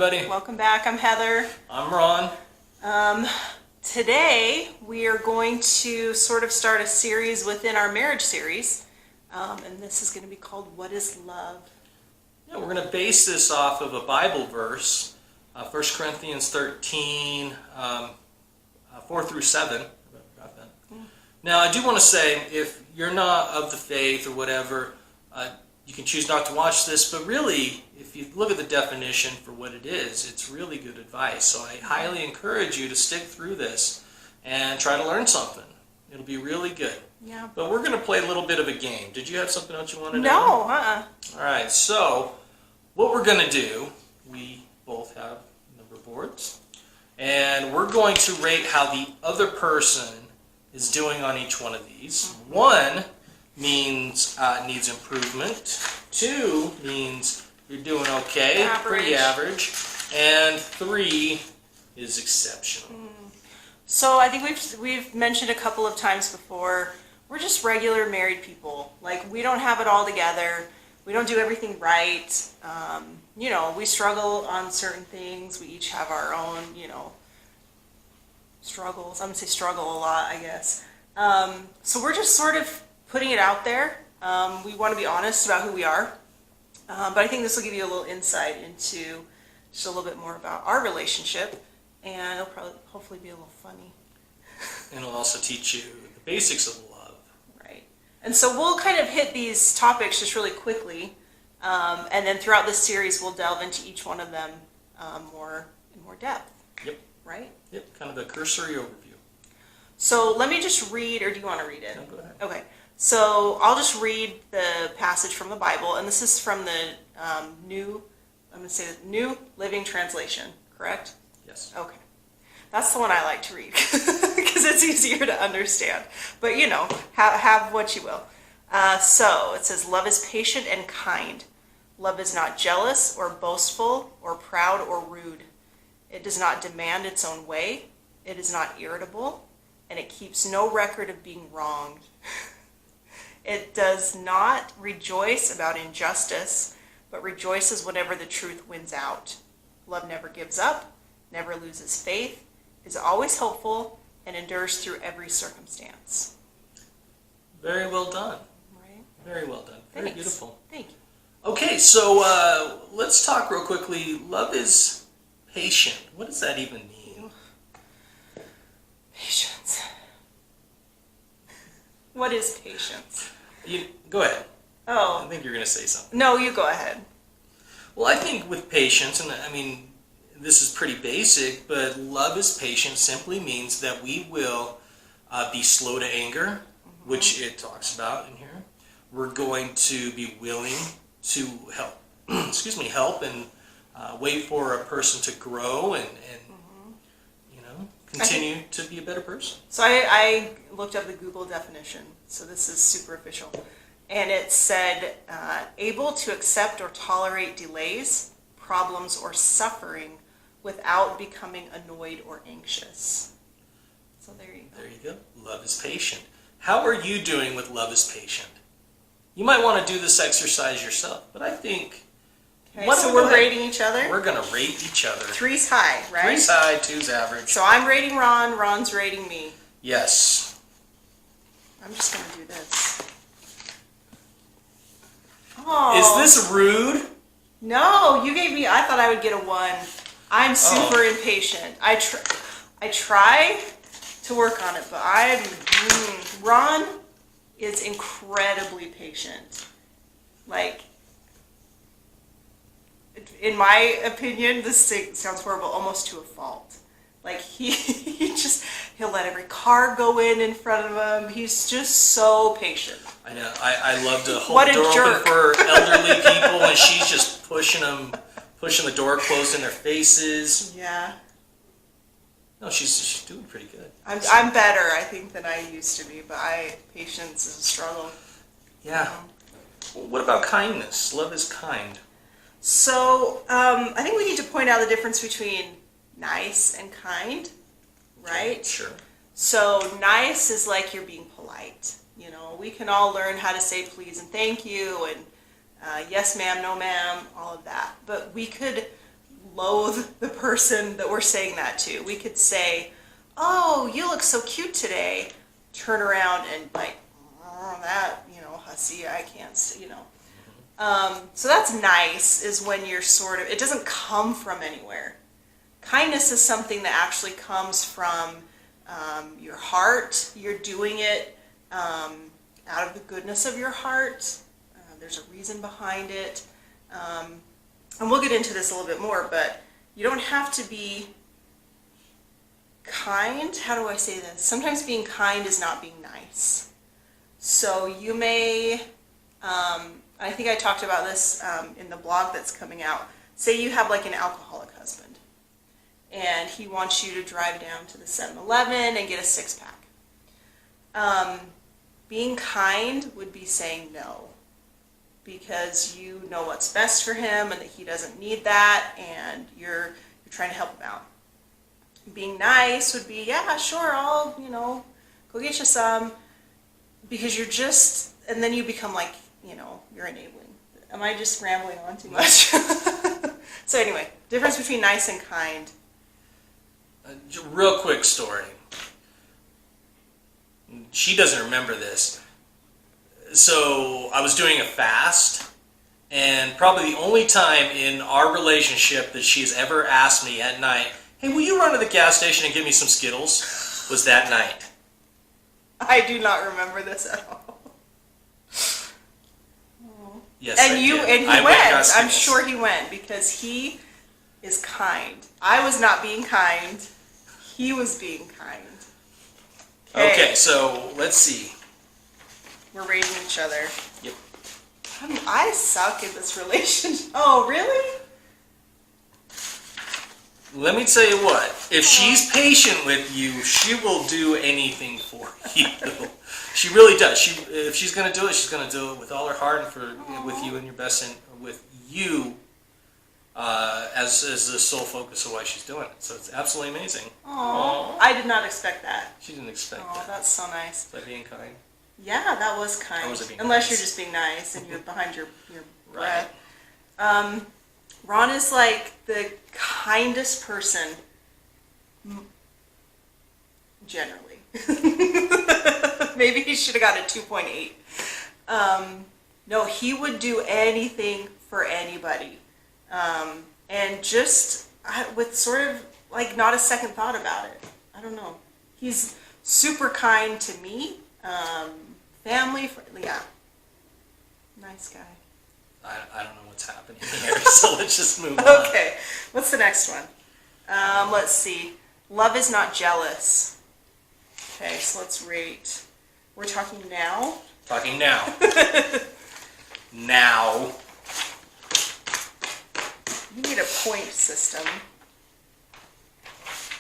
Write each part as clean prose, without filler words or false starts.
everybody. Welcome back. I'm Heather. I'm Ron. Today we are going to sort of start a series within our marriage series, and this is going to be called What is Love? Yeah, we're going to base this off of a Bible verse, 1 Corinthians 13, 4 through 7. Now, I do want to say, if you're not of the faith or whatever, you can choose not to watch this, but really, if you look at the definition for what it is, it's really good advice. So I highly encourage you to stick through this and try to learn something. It'll be really good. Yeah. But we're going to play a little bit of a game. Did you have something else you wanted to do? No, All right, so what we're going to do, we both have number boards, and we're going to rate how the other person is doing on each one of these. 1 means needs improvement. 2 means you're doing okay, pretty average. And 3 is exceptional. So I think we've mentioned a couple of times before, we're just regular married people. Like, we don't have it all together. We don't do everything right. We struggle on certain things. We each have our own, struggles. I'm going to say struggle a lot, I guess. So we're just sort of putting it out there. We want to be honest about who we are. But I think this will give you a little insight into just a little bit more about our relationship. And it'll probably, hopefully, be a little funny. And it'll also teach you the basics of love. Right. And so we'll kind of hit these topics just really quickly. And then throughout this series, we'll delve into each one of them in more depth. Yep. Right? Yep, kind of a cursory overview. So let me just read, or do you want to read it? No, go ahead. Okay. So I'll just read the passage from the Bible, and this is from the New Living Translation, correct? Yes. Okay. That's the one I like to read, because it's easier to understand. But, have what you will. So it says, love is patient and kind. Love is not jealous or boastful or proud or rude. It does not demand its own way. It is not irritable, and it keeps no record of being wronged. It does not rejoice about injustice, but rejoices whenever the truth wins out. Love never gives up, never loses faith, is always hopeful, and endures through every circumstance. Very well done. Right? Very well done. Very Thanks. beautiful. Thank you. Okay, so let's talk real quickly. Love is patient. What does that even mean? Patience. What is patience? Go ahead. Oh. I think you're going to say something. No, you go ahead. Well, I think with patience, and I mean, this is pretty basic, but love is patient simply means that we will be slow to anger, which it talks about in here. We're going to be willing to help, help and wait for a person to grow and continue to be a better person. So I looked up the Google definition, so this is superficial. And it said, able to accept or tolerate delays, problems, or suffering without becoming annoyed or anxious. So there you go. There you go. Love is patient. How are you doing with love is patient? You might want to do this exercise yourself, but I think... Okay, so we're rating each other? We're going to rate each other. 3's high, right? 3's high, 2's average. So I'm rating Ron, Ron's rating me. Yes. I'm just going to do this. Oh. Is this rude? No, you gave me, I thought I would get a 1. I'm super impatient. I try to work on it, but Ron is incredibly patient. Like, in my opinion, this sounds horrible, almost to a fault. Like, he'll let every car go in front of him. He's just so patient. I know. I love to hold the door open for elderly people, and she's just pushing the door closed in their faces. Yeah. No, she's doing pretty good. I'm better, I think, than I used to be, but patience is a struggle. Yeah. Well, what about kindness? Love is kind. So, I think we need to point out the difference between nice and kind, right? Sure. So, nice is like you're being polite. We can all learn how to say please and thank you and yes ma'am, no ma'am, all of that. But we could loathe the person that we're saying that to. We could say, "Oh, you look so cute today." Turn around and like, "Oh, that, hussy, I can't," So that's nice, is when you're it doesn't come from anywhere. Kindness is something that actually comes from your heart. You're doing it out of the goodness of your heart. There's a reason behind it. And we'll get into this a little bit more, but you don't have to be kind. How do I say this? Sometimes being kind is not being nice. So you may, I think I talked about this in the blog that's coming out. Say you have like an alcoholic husband, and he wants you to drive down to the 7-Eleven and get a 6-pack. Being kind would be saying no, because you know what's best for him and that he doesn't need that, and you're trying to help him out. Being nice would be, yeah, sure, I'll, go get you some, because you're just, and then you become like, you're enabling. Am I just rambling on too much? So anyway, difference between nice and kind. Real quick story. She doesn't remember this. So I was doing a fast, and probably the only time in our relationship that she's ever asked me at night, "Hey, will you run to the gas station and give me some Skittles?" was that night. I do not remember this at all. Yes, and I you did. and he I went. got I'm Skittles. sure he went, because he is kind. I was not being kind. He was being kind. Okay, so let's see. We're rating each other. Yep. I suck at this relationship. Oh, really? Let me tell you what. If she's patient with you, she will do anything for you. She really does. If she's going to do it, she's going to do it with all her heart and with you and your best, and with you as the sole focus of why she's doing it. So it's absolutely amazing. Oh, I did not expect that. She didn't expect Oh, that. that's so nice. Is that being kind? Yeah, that was kind. That was being Unless nice. you're just being nice and you're behind your Right. breath. Ron is like the kindest person, generally. Maybe he should have got a 2.8. No, he would do anything for anybody. And just with sort of like not a second thought about it. I don't know. He's super kind to me. Family friendly, yeah. Nice guy. I don't know what's happening here, so let's just move on. Okay, what's the next one? Let's see. Love is not jealous. Okay, so let's rate. We're talking now. Talking now. Now. You need a point system.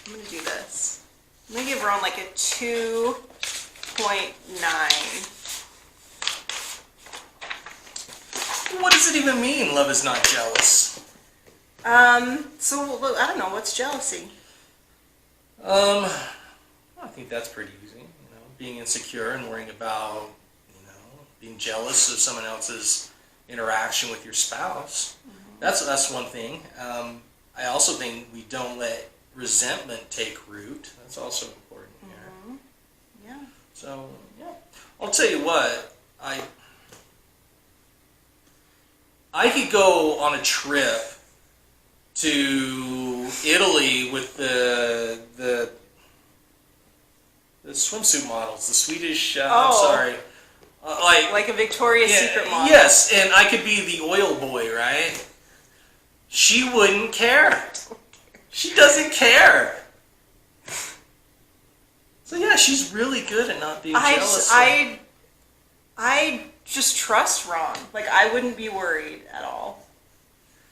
I'm going to do this. I'm going to give Ron like a 2.9. What does it even mean, love is not jealous? So look, I don't know, what's jealousy? I think that's pretty easy. Being insecure and worrying about, being jealous of someone else's interaction with your spouse. Mm-hmm. That's one thing. I also think we don't let resentment take root. That's also important here. Mm-hmm. Yeah. So, yeah. I'll tell you what, I could go on a trip to Italy with the swimsuit models, the Swedish. I'm sorry, like a Victoria's Secret model. Yes, and I could be the oil boy, right? She wouldn't care. She doesn't care. So yeah, she's really good at not being jealous. I just trust Ron. Like, I wouldn't be worried at all.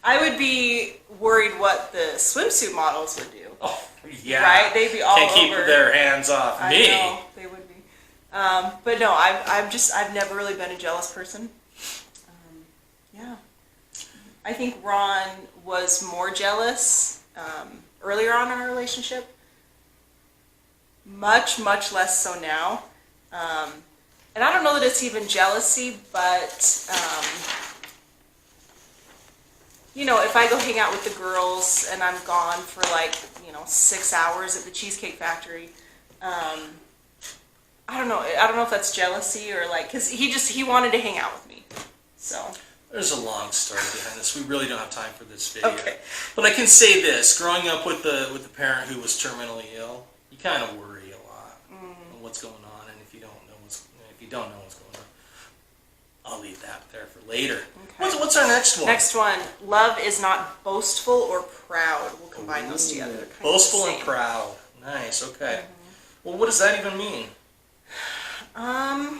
I would be worried what the swimsuit models would do. Oh, yeah. Right? They'd be all Can't keep over. their hands off me. I know, they would be. But no, I've never really been a jealous person. Yeah. I think Ron was more jealous earlier on in our relationship. Much, much less so now. And I don't know that it's even jealousy, but if I go hang out with the girls and I'm gone for 6 hours at the Cheesecake Factory, I don't know. I don't know if that's jealousy or because he wanted to hang out with me. So. There's a long story behind this. We really don't have time for this video. Okay. But I can say this: growing up with the parent who was terminally ill, you kind of worry a lot on what's going on, and if you don't know what's going on, I'll leave that there for later. Okay. What's our next one? Next one. Love is not boastful or proud. We'll combine those together. They're kind of Boastful the and same. proud. Nice. Okay. Well, what does that even mean? I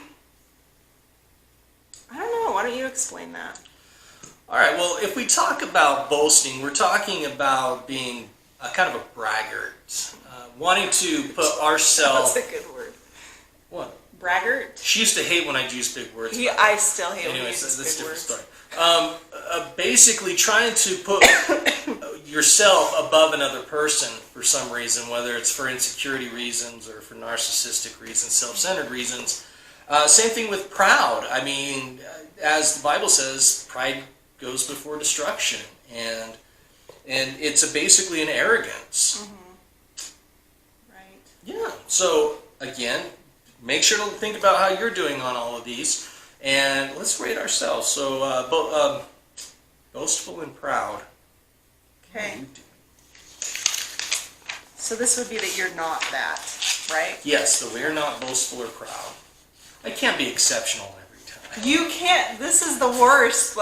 don't know. Why don't you explain that? All right. Well, if we talk about boasting, we're talking about being a kind of a braggart, wanting to put ourselves. That's a good word. What? Braggart? She used to hate when I used big words. I still hate when you Anyways, use that's a big different words. story. Basically, trying to put yourself above another person for some reason, whether it's for insecurity reasons or for narcissistic reasons, self-centered reasons. Same thing with proud. I mean, as the Bible says, pride goes before destruction, and it's basically an arrogance. Right. Yeah. So again, make sure to think about how you're doing on all of these, and let's rate ourselves. So boastful and proud. Okay. So this would be that you're not that, right? Yes, that we're not boastful or proud. I can't be exceptional every time. You can't. This is the worst.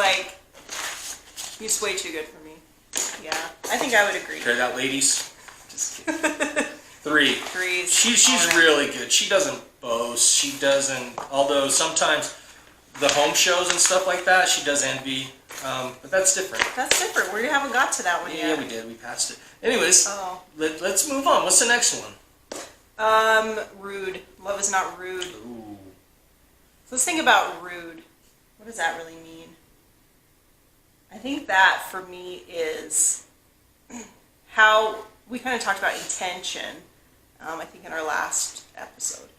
He's way too good for me. Yeah, I think I would agree. Hear that, ladies? Just kidding. 3. Threes. She's All right. really good. She doesn't boast. She doesn't. Although sometimes the home shows and stuff like that, she does envy. But that's different. That's different. We haven't got to that one Yeah, yet. we did. We passed it. Anyways, Oh. let's move on. What's the next one? Rude. Love is not rude. Ooh. So let's think about rude. What does that really mean? I think that for me is how we kind of talked about intention. I think in our last episode,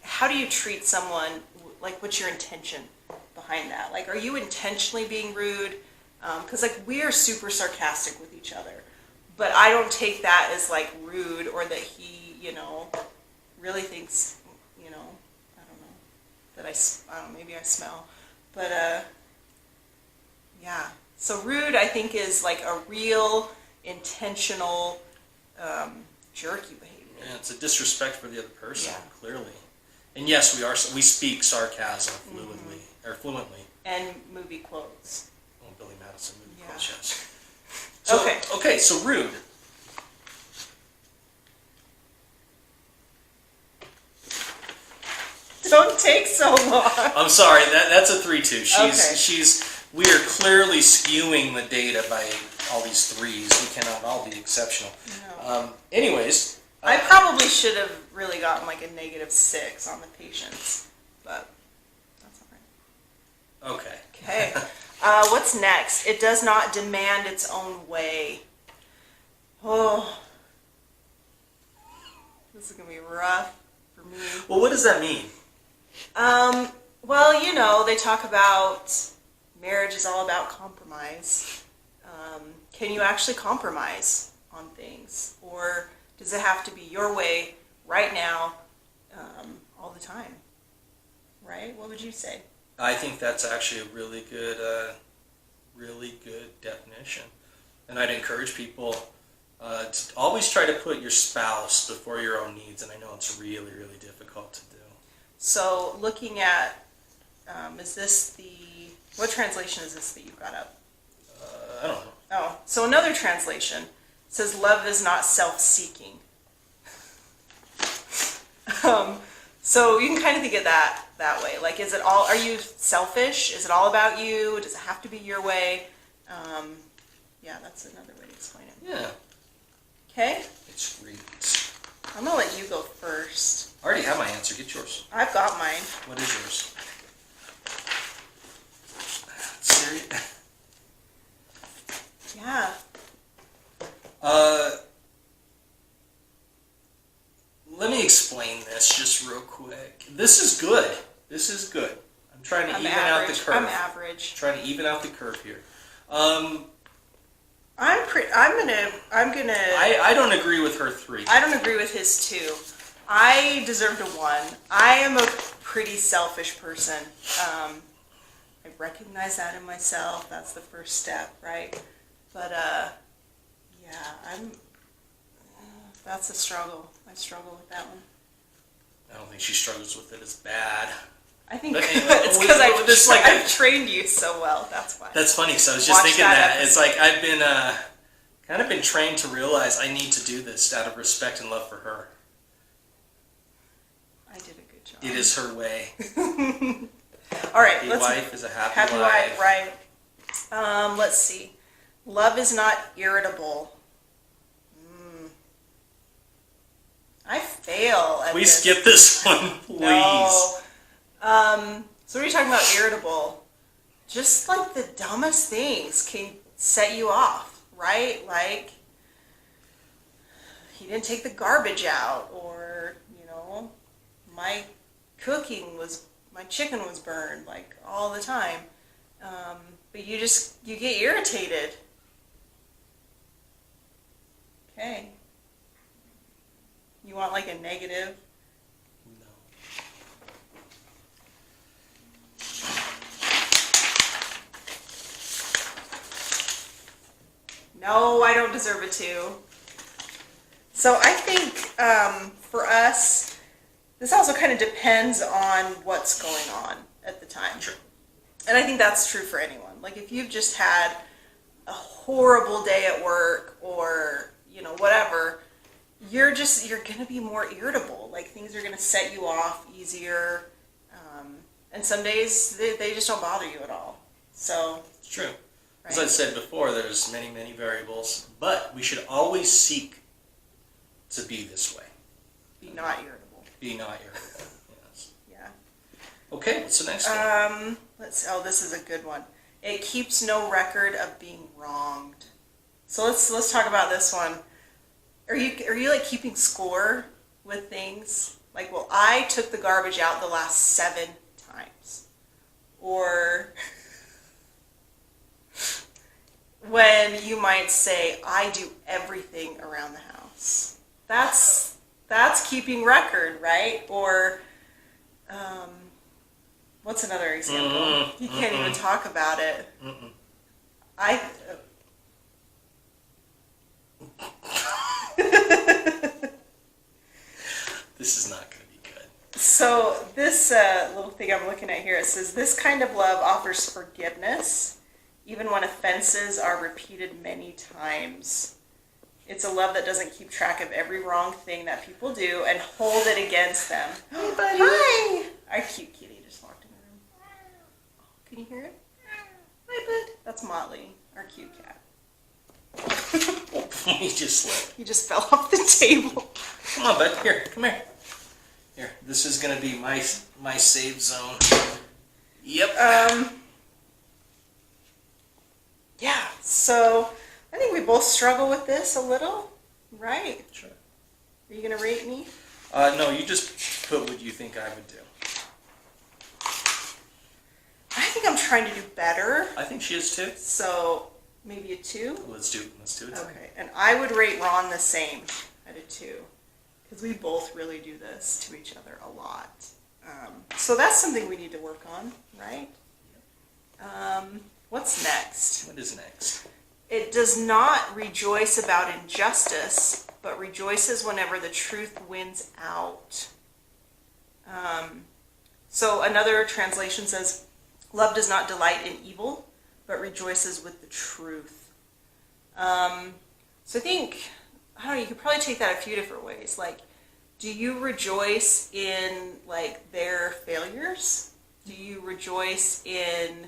how do you treat someone? What's your intention behind that? Are you intentionally being rude? Because we are super sarcastic with each other, but I don't take that as rude or that he, really thinks, I don't know, that I don't know, maybe I smell, but yeah. So rude, I think, is a real intentional jerky behavior. Yeah, it's a disrespect for the other person, Yeah. clearly. And yes, we speak sarcasm fluently. And movie quotes. Oh, Billy Madison movie Yeah. quotes, yes. So, Okay. So rude. Don't take so long. I'm sorry, that's a 3-2. Okay. We are clearly skewing the data by all these 3s. We cannot all be exceptional. No. Anyways. I probably should have really gotten a -6 on the patience, but that's all right. Okay. Okay. What's next? It does not demand its own way. Oh. This is going to be rough for me. Well, what does that mean? Well, they talk about marriage is all about compromise. Can you actually compromise on things? Or does it have to be your way right now, all the time? Right? What would you say? I think that's actually a really good definition. And I'd encourage people to always try to put your spouse before your own needs. And I know it's really, really difficult to do. So looking at, what translation is this that you've got up? I don't know. Oh, so another translation says love is not self-seeking. So you can kind of think of that way. Are you selfish? Is it all about you? Does it have to be your way? Yeah, that's another way to explain it. Yeah. Okay, It's great. I'm gonna let you go first. I already have my answer. Get yours. I've got mine. What is yours? Serious? Yeah. Let me explain this just real quick. This is good. I'm trying to even out the curve. I'm average. Trying to even out the curve here. I'm gonna. I don't agree with her 3. I don't agree with his 2. I deserved a 1. I am a pretty selfish person. I recognize that in myself. That's the first step, right? But yeah, that's a struggle. I struggle with that one. I don't think she struggles with it as bad. I think But anyway, it's because I've I've trained you so well. That's why. That's funny because I was just Watch thinking that that. It's like I've been kind of been trained to realize I need to do this out of respect and love for her. I did a good job. It is her way. All right, A let's wife is a happy happy life. wife, right? Let's see. Love is not irritable. I fail at Please this. skip this one, please. No. So what are you talking about irritable? Just like the dumbest things can set you off, right? Like, he didn't take the garbage out, or, my chicken was burned, like, all the time. But you get irritated. Okay. You want like a negative? No. No, I don't deserve a 2. So I think for us, this also kind of depends on what's going on at the time. Sure. And I think that's true for anyone. Like if you've just had a horrible day at work or, whatever, you're going to be more irritable. Like things are going to set you off easier. And some days they just don't bother you at all. So. It's true. Right? As I said before, there's many, many variables, but we should always seek to be this way. Be not irritable. Be not irritable. Yes. Yeah. Okay, what's the next one? This is a good one. It keeps no record of being wronged. So let's talk about this one. Are you like keeping score with things? Like, well, I took the garbage out the last 7 times. Or when you might say, I do everything around the house. That's keeping record, right? Or what's another example? You can't even talk about it. This is not going to be good. So this little thing I'm looking at here, it says, this kind of love offers forgiveness, even when offenses are repeated many times. It's a love that doesn't keep track of every wrong thing that people do and hold it against them. Hey, buddy. Hi! Our cute kitty just walked in the room. Can you hear it? Hi, bud. That's Motley, our cute cat. He just slipped. He just fell off the table. Come on, bud. Here, come here. Here, this is going to be my save zone. Yep. Yeah, so I think we both struggle with this a little, right? Sure. Are you going to rate me? No, you just put what you think I would do. I think I'm trying to do better, I think she is too. so maybe a 2? Let's do it. Okay, and I would rate Ron the same at a 2, because we both really do this to each other a lot. So that's something we need to work on, right? What's next? What is next? It does not rejoice about injustice, but rejoices whenever the truth wins out. So another translation says, love does not delight in evil, but rejoices with the truth. So I think, I don't know, you could probably take that a few different ways. Like, do you rejoice in, like, their failures? Do you rejoice in,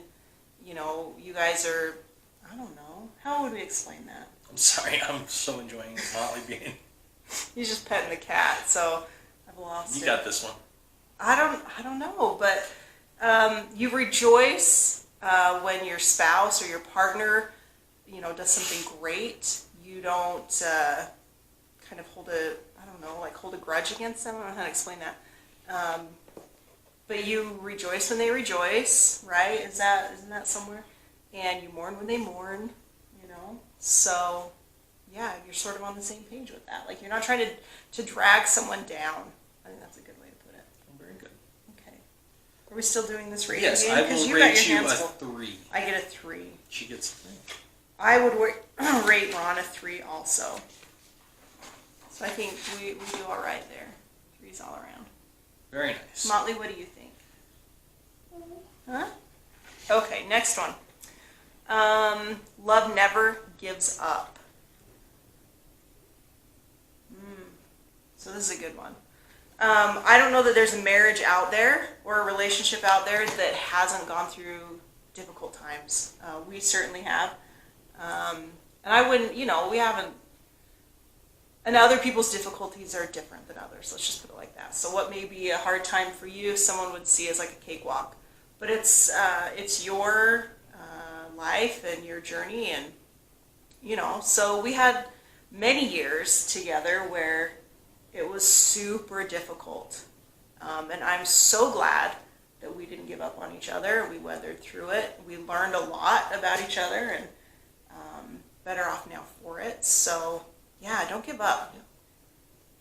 you guys are, I don't know, how would we explain that? I'm sorry, I'm so enjoying Motley being. He's just petting the cat, so I've lost it. You got this one. I don't know, but you rejoice when your spouse or your partner, does something great. You don't kind of hold a grudge against them. I don't know how to explain that. But you rejoice when they rejoice, right? Isn't that somewhere? And you mourn when they mourn, know? So, yeah, you're sort of on the same page with that. Like, you're not trying to drag someone down. I think that's a good way to put it. Very good. Okay. Are we still doing this rating Yes, game? I 'Cause will you got rate your you a hands full. 3. I get a 3. She gets a 3. I would rate Ron a 3 also. So I think we do all right there. 3s all around. Very nice. Motley, what do you think? Huh? Okay, next one. Love never gives up. So this is a good one. I don't know that there's a marriage out there or a relationship out there that hasn't gone through difficult times. We certainly have. And I wouldn't, we haven't, and other people's difficulties are different than others. Let's just put it like that. So what may be a hard time for you, someone would see as like a cakewalk. But it's your life and your journey, and so we had many years together where it was super difficult, and I'm so glad that we didn't give up on each other. We weathered through it. We learned a lot about each other, and better off now for it. So yeah, don't give up.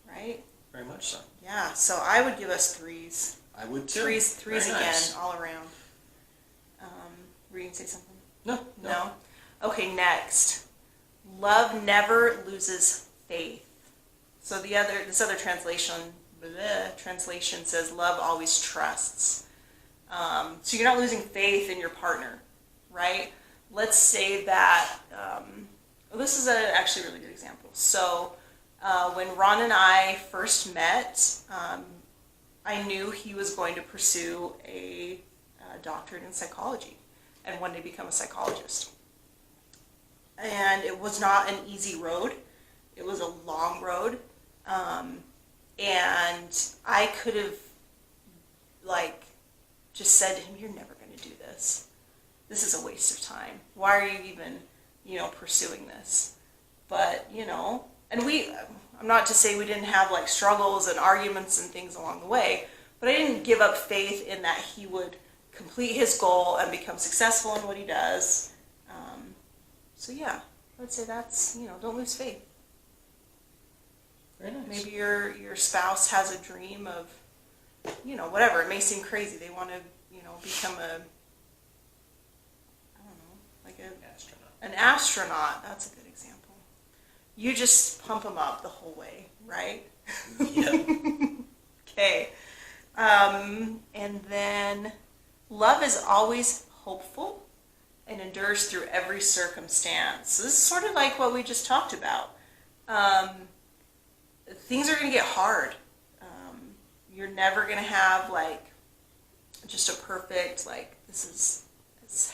Right? Very much so. Yeah. So I would give us 3s. I would too. Threes Very again, nice. all around. Were you going to say something? No. Okay, next. Love never loses faith. So this other translation says love always trusts. So you're not losing faith in your partner, right? Let's say that, this is actually a really good example. So when Ron and I first met, I knew he was going to pursue a doctorate in psychology and one day become a psychologist. And it was not an easy road. It was a long road. And I could have, just said to him, you're never going to do this. This is a waste of time. Why are you even, pursuing this? But, and I'm not to say we didn't have struggles and arguments and things along the way, but I didn't give up faith in that he would complete his goal and become successful in what he does. So yeah, I would say that's, don't lose faith. Very nice. Maybe your spouse has a dream of, whatever. It may seem crazy. They want to, become an astronaut. That's a good example. You just pump them up the whole way, right? Yeah. Okay. And then love is always hopeful and endures through every circumstance. So this is sort of like what we just talked about. Things are going to get hard. You're never going to have just a perfect, it's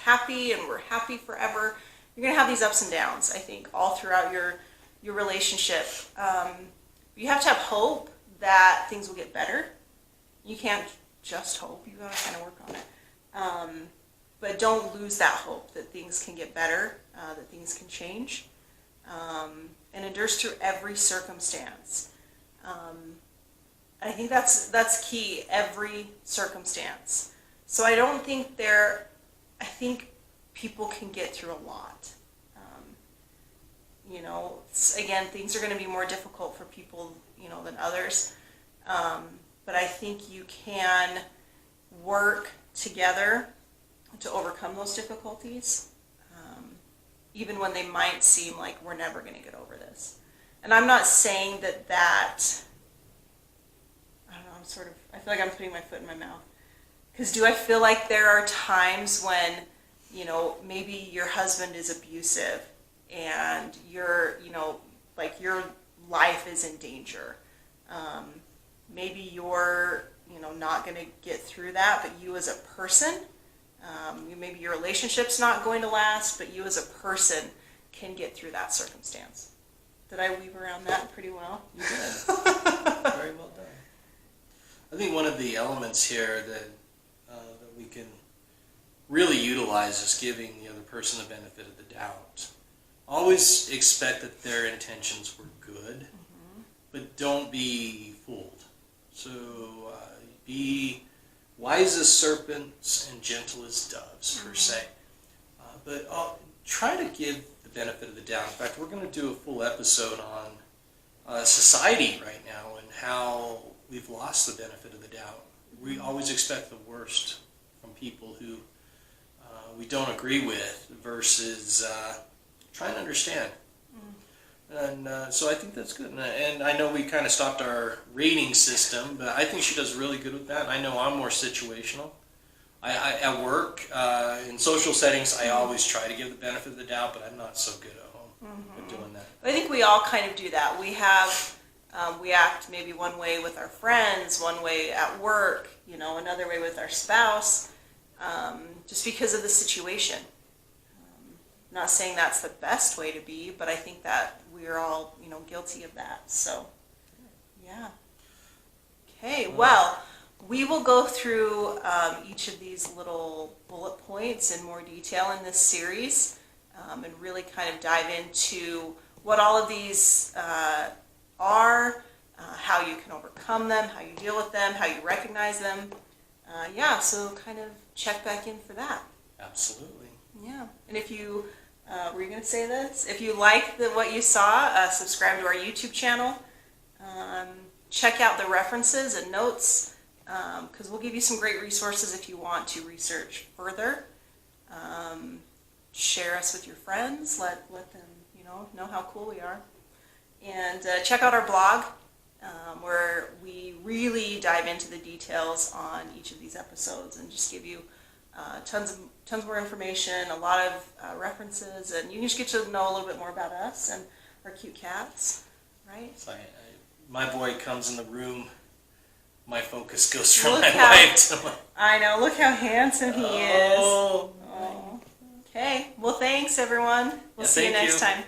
happy and we're happy forever. You're going to have these ups and downs, I think, all throughout your relationship. You have to have hope that things will get better. You can't just hope. You got to kind of work on it. But don't lose that hope that things can get better, that things can change, and endures through every circumstance. I think that's key, every circumstance. So I don't think I think people can get through a lot. Again, things are going to be more difficult for people, than others. But I think you can work together to overcome those difficulties, even when they might seem like we're never going to get over this. And I'm not saying that I don't know, I feel like I'm putting my foot in my mouth. Because do I feel like there are times when, maybe your husband is abusive and your life is in danger. Maybe you're, not going to get through that, but you as a person, maybe your relationship's not going to last, but you as a person can get through that circumstance. Did I weave around that pretty well? You did. Very well done. I think one of the elements here that we can really utilize is giving the other person the benefit of the doubt. Always expect that their intentions were good, but don't be fooled. So be wise as serpents and gentle as doves, per se. But try to give the benefit of the doubt. In fact, we're going to do a full episode on society right now and how we've lost the benefit of the doubt. We always expect the worst from people who we don't agree with versus trying to understand. And so I think that's good. And I know we kind of stopped our rating system, but I think she does really good with that. I know I'm more situational. I at work, in social settings, I always try to give the benefit of the doubt, but I'm not so good at home at doing that. I think we all kind of do that. We have, we act maybe one way with our friends, one way at work, another way with our spouse, just because of the situation. Not saying that's the best way to be, but I think that we're all, guilty of that. So, yeah. Okay, well, we will go through each of these little bullet points in more detail in this series and really kind of dive into what all of these are, how you can overcome them, how you deal with them, how you recognize them. So kind of check back in for that. Absolutely. Yeah, and if you, were you going to say this? If you like what you saw, subscribe to our YouTube channel. Check out the references and notes, because we'll give you some great resources if you want to research further. Share us with your friends. Let them, know how cool we are. And check out our blog, where we really dive into the details on each of these episodes and just give you tons more information, a lot of references, and you can just get to know a little bit more about us and our cute cats, right? So my boy comes in the room, my focus goes from Look my how- wife to my... I know, look how handsome he is. Oh. Oh. Okay, well thanks everyone. We'll Yeah, see you thank next you. time.